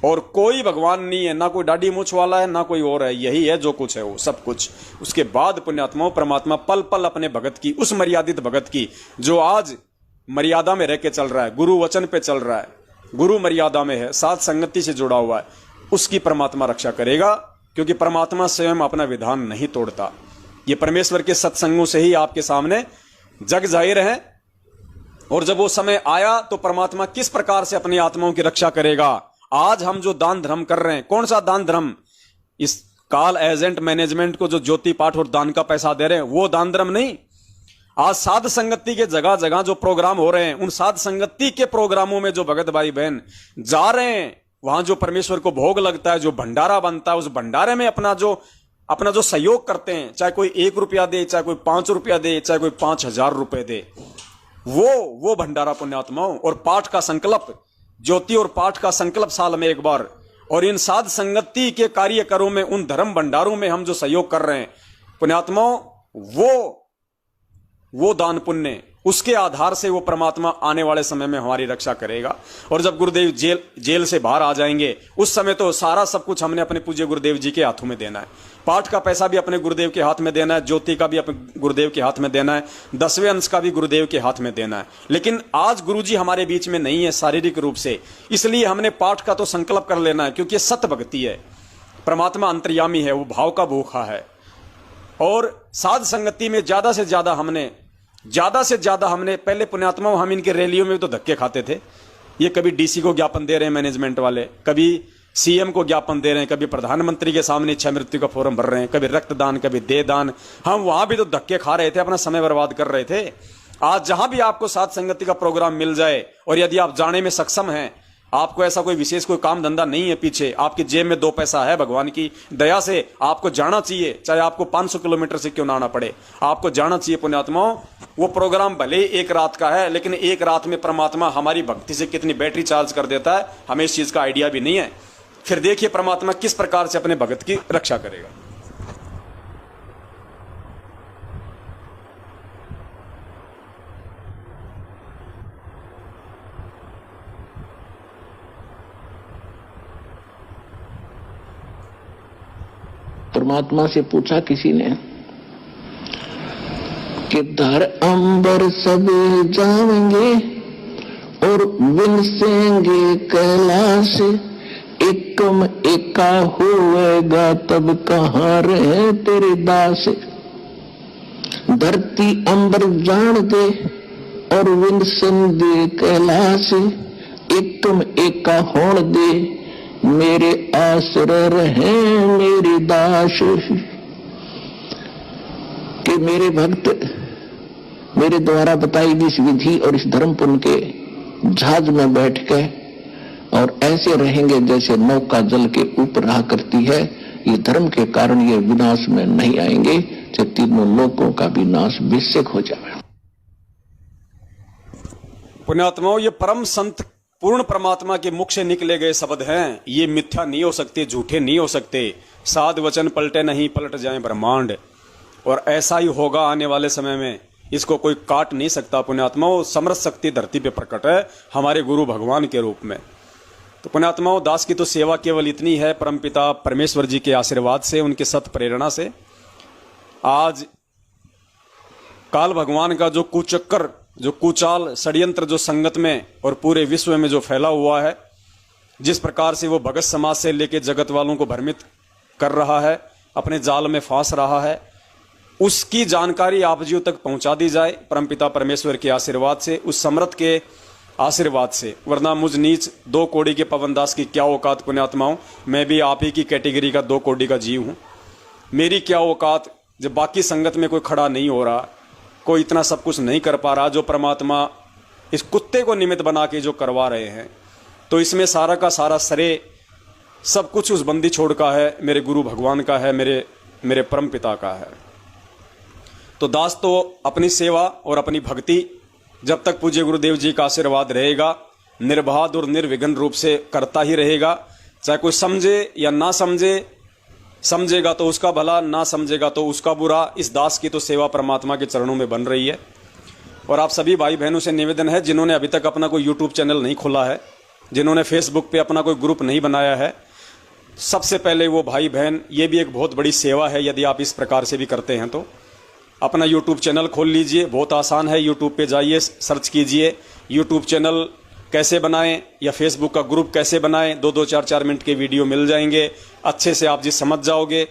और कोई भगवान नहीं है, ना कोई दाढ़ी मूछ वाला है, ना कोई और है। यही है जो कुछ है वो सब कुछ। उसके बाद पुण्यात्माओं, परमात्मा पल पल अपने भगत की, उस मर्यादित भगत की जो आज मर्यादा में रह के चल रहा है, गुरु वचन पे चल रहा है, गुरु मर्यादा में है, साथ संगति से जुड़ा हुआ है, उसकी परमात्मा रक्षा करेगा, क्योंकि परमात्मा स्वयं अपना विधान नहीं तोड़ता। ये परमेश्वर के सत्संगों से ही आपके सामने जग जाहिर है। और जब वो समय आया तो परमात्मा किस प्रकार से अपनी आत्माओं की रक्षा करेगा। आज हम जो दान धर्म कर रहे हैं, कौन सा दान धर्म? इस काल एजेंट मैनेजमेंट को जो ज्योति पाठ और दान का पैसा दे रहे हैं, वो दान धर्म नहीं। आज साध संगति के जगह जगह जो प्रोग्राम हो रहे हैं, उन साध संगति के प्रोग्रामों में जो भगत भाई बहन जा रहे हैं, वहां जो परमेश्वर को भोग लगता है, जो भंडारा बनता है, उस भंडारे में अपना जो सहयोग करते हैं, चाहे कोई 1 रुपया दे, चाहे कोई 5 रुपया दे, चाहे कोई 5,000 रुपए दे, वो भंडारा पुण्यात्माओं। और पाठ का संकल्प, ज्योति और पाठ का संकल्प साल में एक बार, और इन साध संगति के कार्यकरों में, उन धर्म भंडारों में हम जो सहयोग कर रहे हैं पुण्यात्माओं, वो दान पुण्य, उसके आधार से वो परमात्मा आने वाले समय में हमारी रक्षा करेगा। और जब गुरुदेव जेल से बाहर आ जाएंगे, उस समय तो सारा सब कुछ हमने अपने पूज्य गुरुदेव जी के हाथों में देना है। पाठ का पैसा भी अपने गुरुदेव के हाथ में देना है, ज्योति का भी अपने गुरुदेव के हाथ में देना है, 10वें अंश का भी गुरुदेव के हाथ में देना है। लेकिन आज गुरुजी हमारे बीच में नहीं है शारीरिक रूप से, इसलिए हमने पाठ का तो संकल्प कर लेना है, क्योंकि सत्य भक्ति है, परमात्मा अंतर्यामी है, वो भाव का भूखा है। और साध संगति में ज्यादा से ज्यादा हमने पहले पुण्यात्माओं, हम इनके रैलियों में तो धक्के खाते थे। ये कभी डीसी को ज्ञापन दे रहे हैं मैनेजमेंट वाले, कभी सीएम को ज्ञापन दे रहे हैं, कभी प्रधानमंत्री के सामने इच्छा मृत्यु का फॉर्म भर रहे हैं, कभी रक्तदान, कभी देदान। हम वहां भी तो धक्के खा रहे थे, अपना समय बर्बाद कर रहे थे। आज जहां भी आपको साध संगति का प्रोग्राम मिल जाए, और यदि आप जाने में सक्षम हैं, आपको ऐसा कोई विशेष कोई काम धंधा नहीं है पीछे, आपकी जेब में 2 पैसा है, भगवान की दया से आपको जाना चाहिए, चाहे आपको 500 किलोमीटर से क्यों ना आना पड़े, आपको जाना चाहिए पुण्यात्माओं। वो प्रोग्राम भले ही एक रात का है, लेकिन एक रात में परमात्मा हमारी भक्ति से कितनी बैटरी चार्ज कर देता है, हमें इस चीज का आइडिया भी नहीं है। फिर देखिए परमात्मा किस प्रकार से अपने भगत की रक्षा करेगा। परमात्मा से पूछा किसी ने कि धर अंबर सब जाएंगे और विनसेंगे कैलाश, एकम एका होएगा तब कहाँ रहे तेरे दास। धरती अंबर जान दे और विनसन दे कैलाश, एकम एका होण दे मेरे आश्रय रहे मेरी दास। कि मेरे भक्त मेरे द्वारा बताई गई इस विधि और इस धर्म पुण्य के जहाज में बैठ के और ऐसे रहेंगे जैसे नौका जल के ऊपर रहा करती है। ये धर्म के कारण ये विनाश में नहीं आएंगे, जो तीनों लोगों का विनाश बेशक हो जाए। पुण्यात्माओं, ये परम संत पूर्ण परमात्मा के मुख से निकले गए शब्द हैं। ये मिथ्या नहीं हो सकते, झूठे नहीं हो सकते। साध वचन पलटे नहीं, पलट जाए ब्रह्मांड। और ऐसा ही होगा आने वाले समय में, इसको कोई काट नहीं सकता। पुण्यात्माओं, समर्थ शक्ति धरती पे प्रकट है हमारे गुरु भगवान के रूप में। तो पुण्यात्माओं, दास की तो सेवा केवल इतनी है, परमपिता परमेश्वर जी के आशीर्वाद से, उनके सत प्रेरणा से आज काल भगवान का जो कुचक्कर, जो कुचाल षड्यंत्र जो संगत में और पूरे विश्व में जो फैला हुआ है, जिस प्रकार से वो भगत समाज से लेकर जगत वालों को भ्रमित कर रहा है, अपने जाल में फांस रहा है, उसकी जानकारी आप जियों तक पहुंचा दी जाए परमपिता परमेश्वर के आशीर्वाद से, उस समर्थ के आशीर्वाद से। वरना मुझ नीच 2 कौड़ी के पवनदास की क्या औकात पुण्यात्माओं, मैं भी आप ही की कैटेगरी का 2 कौड़ी का जीव हूं। मेरी क्या औकात जब बाकी संगत में कोई खड़ा नहीं हो रहा, कोई इतना सब कुछ नहीं कर पा रहा जो परमात्मा इस कुत्ते को निमित्त बना के जो करवा रहे हैं। तो इसमें सारा का सारा श्रेय सब कुछ उस बंदी छोड़ का है, मेरे गुरु भगवान का है, मेरे परम पिता का है। तो दास तो अपनी सेवा और अपनी भक्ति जब तक पूज्य गुरुदेव जी का आशीर्वाद रहेगा, निर्बाध और निर्विघ्न रूप से करता ही रहेगा। चाहे कोई समझे या ना समझे, समझेगा तो उसका भला, ना समझेगा तो उसका बुरा। इस दास की तो सेवा परमात्मा के चरणों में बन रही है। और आप सभी भाई बहनों से निवेदन है, जिन्होंने अभी तक अपना कोई यूट्यूब चैनल नहीं खोला है, जिन्होंने फेसबुक पे अपना कोई ग्रुप नहीं बनाया है, सबसे पहले वो भाई बहन, ये भी एक बहुत बड़ी सेवा है। यदि आप इस प्रकार से भी करते हैं तो अपना यूट्यूब चैनल खोल लीजिए। बहुत आसान है, यूट्यूब पे जाइए, सर्च कीजिए यूट्यूब चैनल कैसे बनाएं या फेसबुक का ग्रुप कैसे बनाएं। 2-2, 4-4 मिनट के वीडियो मिल जाएंगे, अच्छे से आप जी समझ जाओगे।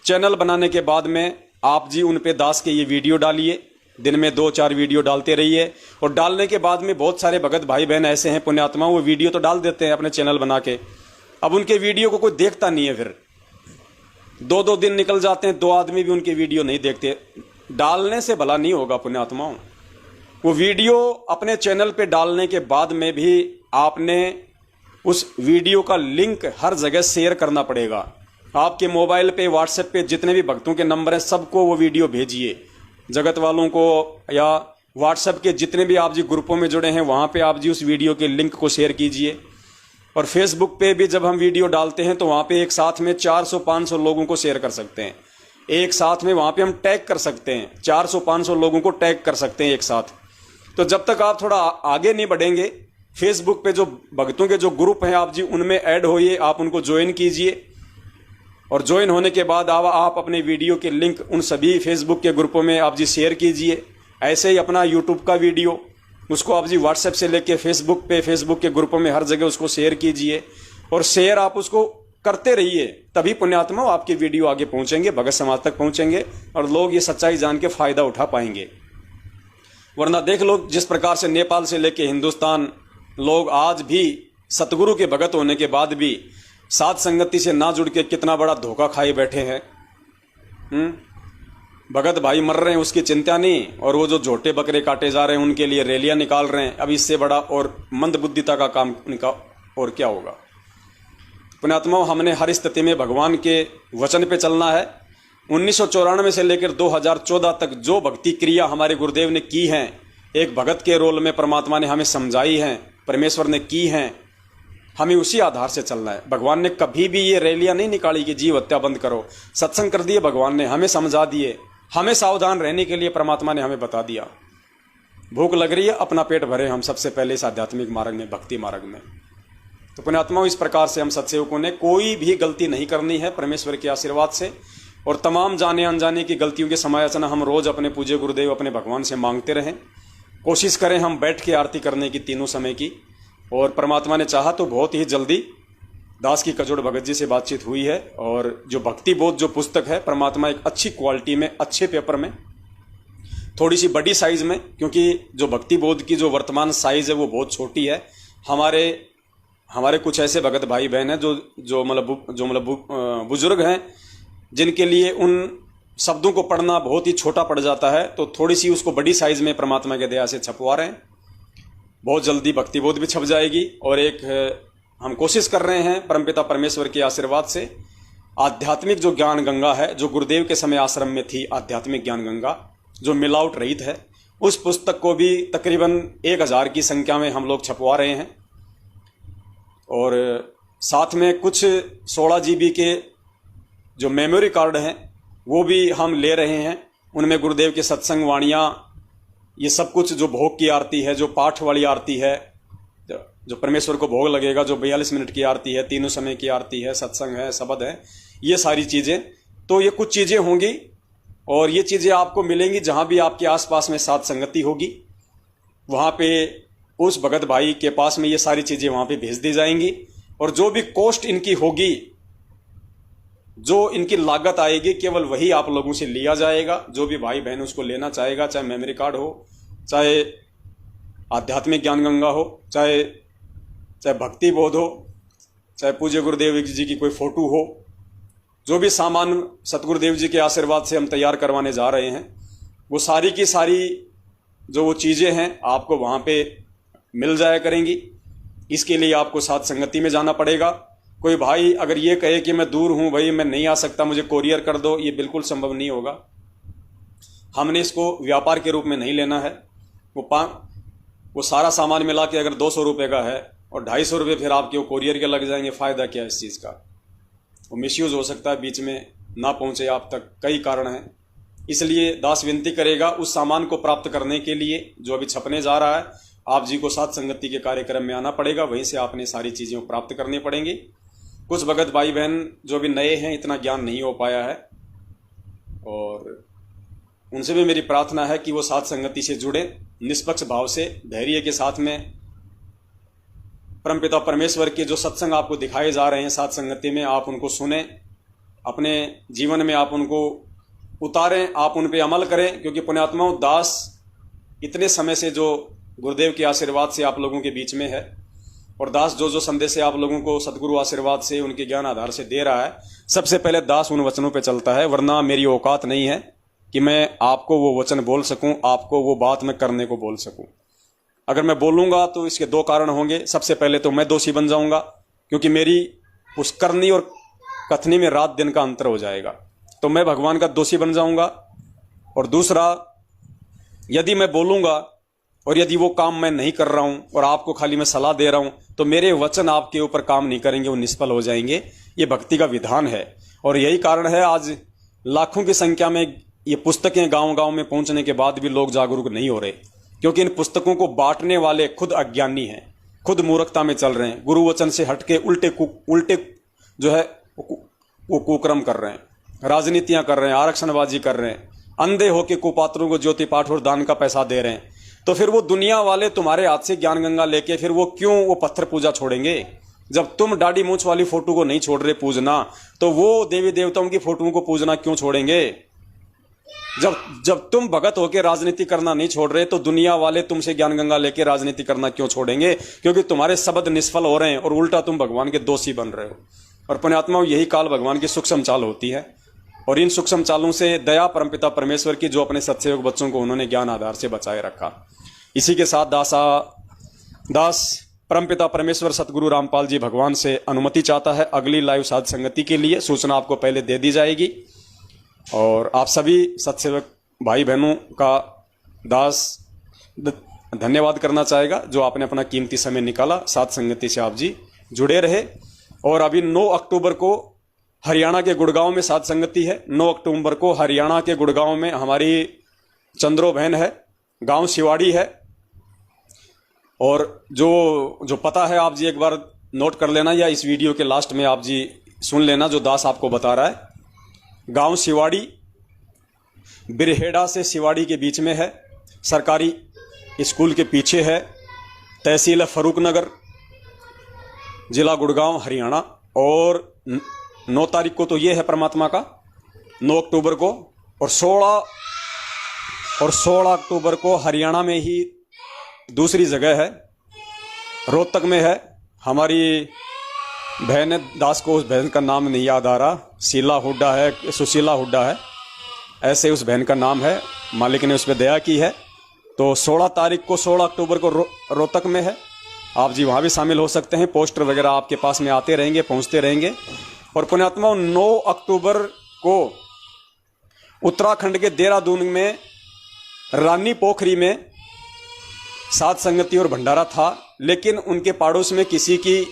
चैनल बनाने के बाद में आप जी उन पे दास के ये वीडियो डालिए, दिन में 2-4 वीडियो डालते रहिए। और डालने के बाद में बहुत सारे भगत भाई बहन ऐसे हैं पुण्यात्मा, वो वीडियो तो डाल देते हैं अपने चैनल बना के, अब उनके वीडियो को कोई देखता नहीं है। फिर 2-2 दिन निकल जाते हैं, 2 आदमी भी उनके वीडियो नहीं देखते। डालने से भला नहीं होगा पुण्यात्माओं। वो वीडियो अपने चैनल पे डालने के बाद में भी आपने उस वीडियो का लिंक हर जगह शेयर करना पड़ेगा। आपके मोबाइल पे, व्हाट्सएप पे जितने भी भक्तों के नंबर हैं, सबको वो वीडियो भेजिए। जगत वालों को या व्हाट्सएप के जितने भी आप जी ग्रुपों में जुड़े हैं वहां पे आप जी उस वीडियो के लिंक को शेयर कीजिए। और फेसबुक पे भी जब हम वीडियो डालते हैं तो वहां पे एक साथ में 400-500 लोगों को शेयर कर सकते हैं। एक साथ में वहां पे हम टैग कर सकते हैं, 400-500 लोगों को टैग कर सकते हैं एक साथ। तो जब तक आप थोड़ा आगे नहीं बढ़ेंगे, फेसबुक पे जो भक्तों के जो ग्रुप हैं आप जी उनमें ऐड होइए, आप उनको ज्वाइन कीजिए। और ज्वाइन होने के बाद आप अपने वीडियो के लिंक उन सभी फेसबुक के ग्रुपों में आप जी शेयर कीजिए। ऐसे ही अपना यूट्यूब का वीडियो उसको आप जी व्हाट्सएप से लेके फेसबुक पे, फेसबुक के ग्रुपों में हर जगह उसको शेयर कीजिए। और शेयर आप उसको करते रहिए, तभी पुण्यात्मा आपकी वीडियो आगे पहुंचेंगे, भगत समाज तक पहुंचेंगे और लोग ये सच्चाई जान के फायदा उठा पाएंगे। वरना देख लो जिस प्रकार से नेपाल से लेके हिंदुस्तान लोग आज भी सतगुरु के भगत होने के बाद भी साध संगति से ना जुड़ के कितना बड़ा धोखा खाए बैठे हैं। भगत भाई मर रहे हैं उसकी चिंता नहीं, और वो जो झोटे बकरे काटे जा रहे हैं उनके लिए रैलियां निकाल रहे हैं। अब इससे बड़ा और मंदबुद्धिता का काम उनका और क्या होगा। पुण्यात्माओं, हमने हर स्थिति में भगवान के वचन पे चलना है। 1994 से लेकर 2014 तक जो भक्ति क्रिया हमारे गुरुदेव ने की हैं, एक भगत के रोल में परमात्मा ने हमें समझाई हैं, परमेश्वर ने की हैं, हमें उसी आधार से चलना है। भगवान ने कभी भी ये रैलियां नहीं निकाली कि जीव हत्या बंद करो। सत्संग कर दिए भगवान ने, हमें समझा दिए, हमें सावधान रहने के लिए परमात्मा ने हमें बता दिया। भूख लग रही है, अपना पेट भरे हम सबसे पहले इस आध्यात्मिक मार्ग में, भक्ति मार्ग में। तो पुण्यात्माओं, इस प्रकार से हम सत्सेवकों ने कोई भी गलती नहीं करनी है परमेश्वर के आशीर्वाद से। और तमाम जाने अनजाने की गलतियों की समालोचना हम रोज अपने पूज्य गुरुदेव, अपने भगवान से मांगते रहें। कोशिश करें हम बैठ के आरती करने की तीनों समय की। और परमात्मा ने चाहा तो बहुत ही जल्दी दास की कजोड़ भगत जी से बातचीत हुई है। और जो भक्ति बोध जो पुस्तक है, परमात्मा एक अच्छी क्वालिटी में, अच्छे पेपर में, थोड़ी सी बड़ी साइज में, क्योंकि जो भक्ति बोध की जो वर्तमान साइज है वो बहुत छोटी है। हमारे कुछ ऐसे भगत भाई बहन हैं जो मतलब बुजुर्ग हैं, जिनके लिए उन शब्दों को पढ़ना बहुत ही छोटा पड़ जाता है। तो थोड़ी सी उसको बड़ी साइज में परमात्मा के दया से छपवा रहे हैं। बहुत जल्दी भक्ति बोध भी छप जाएगी। और एक हम कोशिश कर रहे हैं परमपिता परमेश्वर के आशीर्वाद से आध्यात्मिक जो ज्ञान गंगा है, जो गुरुदेव के समय आश्रम में थी, आध्यात्मिक ज्ञान गंगा जो मिलावट रहित है, उस पुस्तक को भी तकरीबन 1000 की संख्या में हम लोग छपवा रहे हैं। और साथ में कुछ 16 GB के जो मेमोरी कार्ड हैं वो भी हम ले रहे हैं। उनमें गुरुदेव के सत्संग वाणियाँ, ये सब कुछ, जो भोग की आरती है, जो पाठ वाली आरती है, जो परमेश्वर को भोग लगेगा, जो 42 मिनट की आरती है, तीनों समय की आरती है, सत्संग है, शब्द है, ये सारी चीज़ें। तो ये कुछ चीज़ें होंगी और ये चीज़ें आपको मिलेंगी जहाँ भी आपके आसपास में साध संगति होगी, वहाँ पे उस भगत भाई के पास में ये सारी चीज़ें वहाँ पे भेज दी जाएंगी। और जो भी कॉस्ट इनकी होगी, जो इनकी लागत आएगी, केवल वही आप लोगों से लिया जाएगा। जो भी भाई बहन उसको लेना चाहेगा, चाहे मेमोरी कार्ड हो, चाहे आध्यात्मिक ज्ञान गंगा हो, चाहे भक्ति बोध हो, चाहे पूज्य गुरुदेव जी की कोई फोटो हो, जो भी सामान सतगुरुदेव जी के आशीर्वाद से हम तैयार करवाने जा रहे हैं, वो सारी की सारी जो वो चीज़ें हैं आपको वहाँ पे मिल जाया करेंगी। इसके लिए आपको साथ संगति में जाना पड़ेगा। कोई भाई अगर ये कहे कि मैं दूर हूँ भाई, मैं नहीं आ सकता, मुझे कोरियर कर दो, ये बिल्कुल संभव नहीं होगा। हमने इसको व्यापार के रूप में नहीं लेना है। वो सारा सामान मिला के अगर 200 रुपये का है और 250 रुपये फिर आपके वो कोरियर के लग जाएंगे, फ़ायदा क्या है इस चीज़ का। वो मिसयूज़ हो सकता है, बीच में ना पहुँचे आप तक, कई कारण हैं। इसलिए दास विनती करेगा उस सामान को प्राप्त करने के लिए जो अभी छपने जा रहा है, आप जी को साथ संगति के कार्यक्रम में आना पड़ेगा, वहीं से आपने सारी चीज़ें प्राप्त करनी पड़ेंगी। कुछ भगत भाई बहन जो भी नए हैं, इतना ज्ञान नहीं हो पाया है, और उनसे भी मेरी प्रार्थना है कि वो साथ संगति से जुड़े, निष्पक्ष भाव से, धैर्य के साथ में। परमपिता परमेश्वर के जो सत्संग आपको दिखाए जा रहे हैं साथ संगति में, आप उनको सुने, अपने जीवन में आप उनको उतारें, आप उन पे अमल करें। क्योंकि पुण्यात्माओं, दास इतने समय से जो गुरुदेव के आशीर्वाद से आप लोगों के बीच में है, और दास जो संदेश आप लोगों को सदगुरु आशीर्वाद से, उनके ज्ञान आधार से दे रहा है, सबसे पहले दास उन वचनों पे चलता है। वरना मेरी औकात नहीं है कि मैं आपको वो वचन बोल सकूं, आपको वो बात मैं करने को बोल सकूं। अगर मैं बोलूंगा तो इसके 2 कारण होंगे। सबसे पहले तो मैं दोषी बन जाऊंगा, क्योंकि मेरी उस करनी और कथनी में रात दिन का अंतर हो जाएगा, तो मैं भगवान का दोषी बन जाऊंगा। और दूसरा, यदि मैं बोलूंगा और यदि वो काम मैं नहीं कर रहा हूं और आपको खाली मैं सलाह दे रहा हूं तो मेरे वचन आपके ऊपर काम नहीं करेंगे, वो निष्फल हो जाएंगे। ये भक्ति का विधान है। और यही कारण है आज लाखों की संख्या में ये पुस्तकें गांव गांव में पहुंचने के बाद भी लोग जागरूक नहीं हो रहे, क्योंकि इन पुस्तकों को बांटने वाले खुद अज्ञानी हैं, खुद मूर्खता में चल रहे हैं, गुरु वचन से हटके उल्टे जो है वो कुकर्म कर रहे हैं, राजनीतियां कर रहे हैं, आरक्षणबाजी कर रहे हैं, अंधे होके कुपात्रों को ज्योति पाठ और दान का पैसा दे रहे हैं। तो फिर वो दुनिया वाले तुम्हारे हाथ से ज्ञान गंगा लेके फिर वो क्यों वो पत्थर पूजा छोड़ेंगे? जब तुम दाढ़ी मूंछ वाली फोटो को नहीं छोड़ रहे पूजना, तो वो देवी देवताओं की फोटोओं को पूजना क्यों छोड़ेंगे? जब तुम भगत होके राजनीति करना नहीं छोड़ रहे, तो दुनिया वाले तुमसे ज्ञान गंगा लेके राजनीति करना क्यों छोड़ेंगे? क्योंकि तुम्हारे शब्द निष्फल हो रहे हैं और उल्टा तुम भगवान के दोषी बन रहे हो। और पुण्यात्माओं, यही काल भगवान की सूक्ष्म चाल होती है। और इन सूक्ष्म चालों से दया परमपिता परमेश्वर की, जो अपने सत्सयोग बच्चों को उन्होंने ज्ञान आधार से बचाए रखा। इसी के साथ दास परमपिता परमेश्वर सतगुरु रामपाल जी भगवान से अनुमति चाहता है अगली लाइव साध संगति के लिए। सूचना आपको पहले दे दी जाएगी। और आप सभी सत्सेवक भाई बहनों का दास धन्यवाद करना चाहेगा, जो आपने अपना कीमती समय निकाला। साध संगति से आप जी जुड़े रहे। और अभी 9 अक्टूबर को हरियाणा के गुड़गांव में साध संगति है। 9 अक्टूबर को हरियाणा के गुड़गांव में हमारी चंद्रो बहन है, गांव शिवाड़ी है। और जो पता है आप जी एक बार नोट कर लेना, या इस वीडियो के लास्ट में आप जी सुन लेना जो दास आपको बता रहा है। गांव शिवाड़ी बिरहेड़ा से शिवाड़ी के बीच में है, सरकारी स्कूल के पीछे है, तहसील है फरूखनगर, जिला गुड़गांव, हरियाणा। और 9 तारीख को तो ये है परमात्मा का, 9 अक्टूबर को। और 16 अक्टूबर को हरियाणा में ही दूसरी जगह है, रोहतक में है। हमारी बहन दास को उस बहन का नाम नहीं याद आ रहा, शीला हुड्डा है, सुशीला हुड्डा है, ऐसे उस बहन का नाम है। मालिक ने उस पर दया की है। तो 16 तारीख को 16 अक्टूबर को रोहतक में है। आप जी वहाँ भी शामिल हो सकते हैं। पोस्टर वगैरह आपके पास में आते रहेंगे, पहुँचते रहेंगे। और पुण्यात्मा 9 अक्टूबर को उत्तराखंड के देहरादून में रानी पोखरी में साध संगति और भंडारा था, लेकिन उनके पड़ोस में किसी की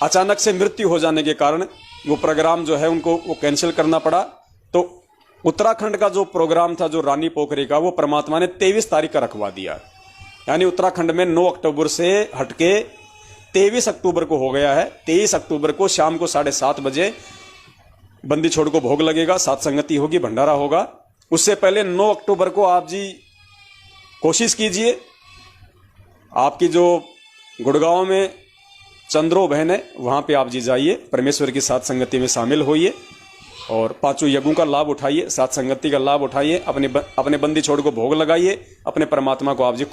अचानक से मृत्यु हो जाने के कारण वो प्रोग्राम जो है उनको वो कैंसिल करना पड़ा। तो उत्तराखंड का जो प्रोग्राम था, जो रानी पोखरी का, वो परमात्मा ने 23 तारीख का रखवा दिया। यानी उत्तराखंड में 9 अक्टूबर से हटके 23 अक्टूबर को हो गया है। 23 अक्टूबर को शाम को 7:30 बजे बंदी छोड़ को भोग लगेगा, साथ संगति होगी, भंडारा होगा। उससे पहले 9 अक्टूबर को आप जी कोशिश कीजिए, आपकी जो गुड़गांव में चंद्रो बहन है वहां पे आप जी जाइए, परमेश्वर की साथ संगति में शामिल होइए और 5 यज्ञों का लाभ उठाइए, साथ संगति का लाभ उठाइए, अपने बंदी छोड़ को भोग लगाइए, अपने परमात्मा को आप जी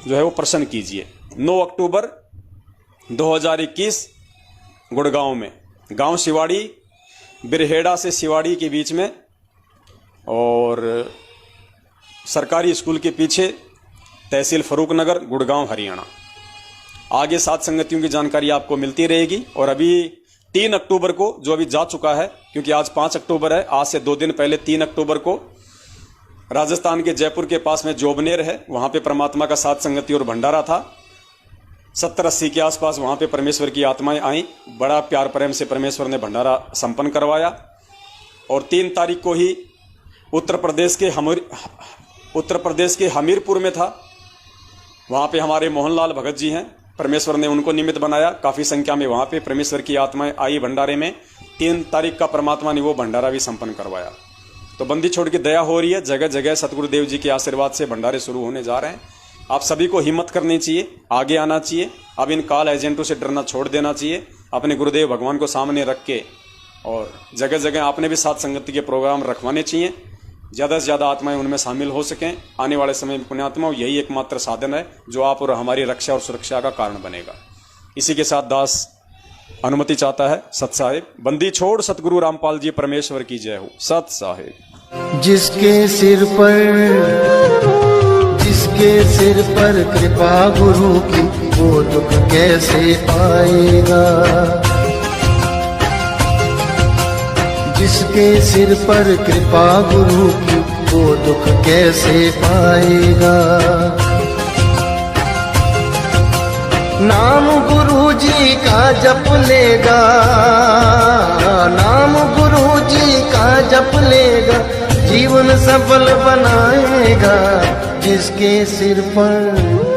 जो है वो प्रसन्न कीजिए। 9 अक्टूबर 2021 गुड़गांव में, गांव शिवाड़ी, बिरहेड़ा से शिवाड़ी के बीच में और सरकारी स्कूल के पीछे, तहसील फरूखनगर, गुड़गांव, हरियाणा। आगे साथ संगतियों की जानकारी आपको मिलती रहेगी। और अभी 3 अक्टूबर को, जो अभी जा चुका है क्योंकि आज 5 अक्टूबर है, आज से 2 दिन पहले 3 अक्टूबर को राजस्थान के जयपुर के पास में जोबनेर है, वहां पे परमात्मा का साथ संगति और भंडारा था। 70-80 के आसपास वहां पे परमेश्वर की आत्माएं आई, बड़ा प्यार प्रेम से परमेश्वर ने भंडारा संपन्न करवाया। और 3 तारीख को ही उत्तर प्रदेश के हमीरपुर में था, वहां पे हमारे मोहनलाल भगत जी हैं, परमेश्वर ने उनको निमित्त बनाया। काफी संख्या में वहां पे परमेश्वर की आत्माएं आई भंडारे में। 3 तारीख का परमात्मा ने वो भंडारा भी संपन्न करवाया। तो बंदी छोड़ की दया हो रही है, जगह जगह सतगुरुदेव जी के आशीर्वाद से भंडारे शुरू होने जा रहे हैं। आप सभी को हिम्मत करनी चाहिए, आगे आना चाहिए। अब इन काल एजेंटों से डरना छोड़ देना चाहिए, अपने गुरुदेव भगवान को सामने रख के। और जगह जगह आपने भी साथ संगति के प्रोग्राम रखवाने चाहिए, ज़्यादा से ज़्यादा आत्माएं उनमें शामिल हो सकें। आने वाले समय में पुण्यात्माओं यही एकमात्र साधन है जो आप और हमारी रक्षा और सुरक्षा का कारण बनेगा। इसी के साथ दास अनुमति चाहता है। सत साहिब, बंदी छोड़ सतगुरु रामपाल जी परमेश्वर की जय हो। सत साहिब। जिसके सिर पर कृपा गुरु की, वो दुख कैसे आएगा। जिसके सिर पर कृपा गुरु की, वो दुख कैसे पाएगा। नाम गुरु जी का जप लेगा, नाम गुरु जी का जप लेगा, जीवन सफल बनाएगा। जिसके सिर पर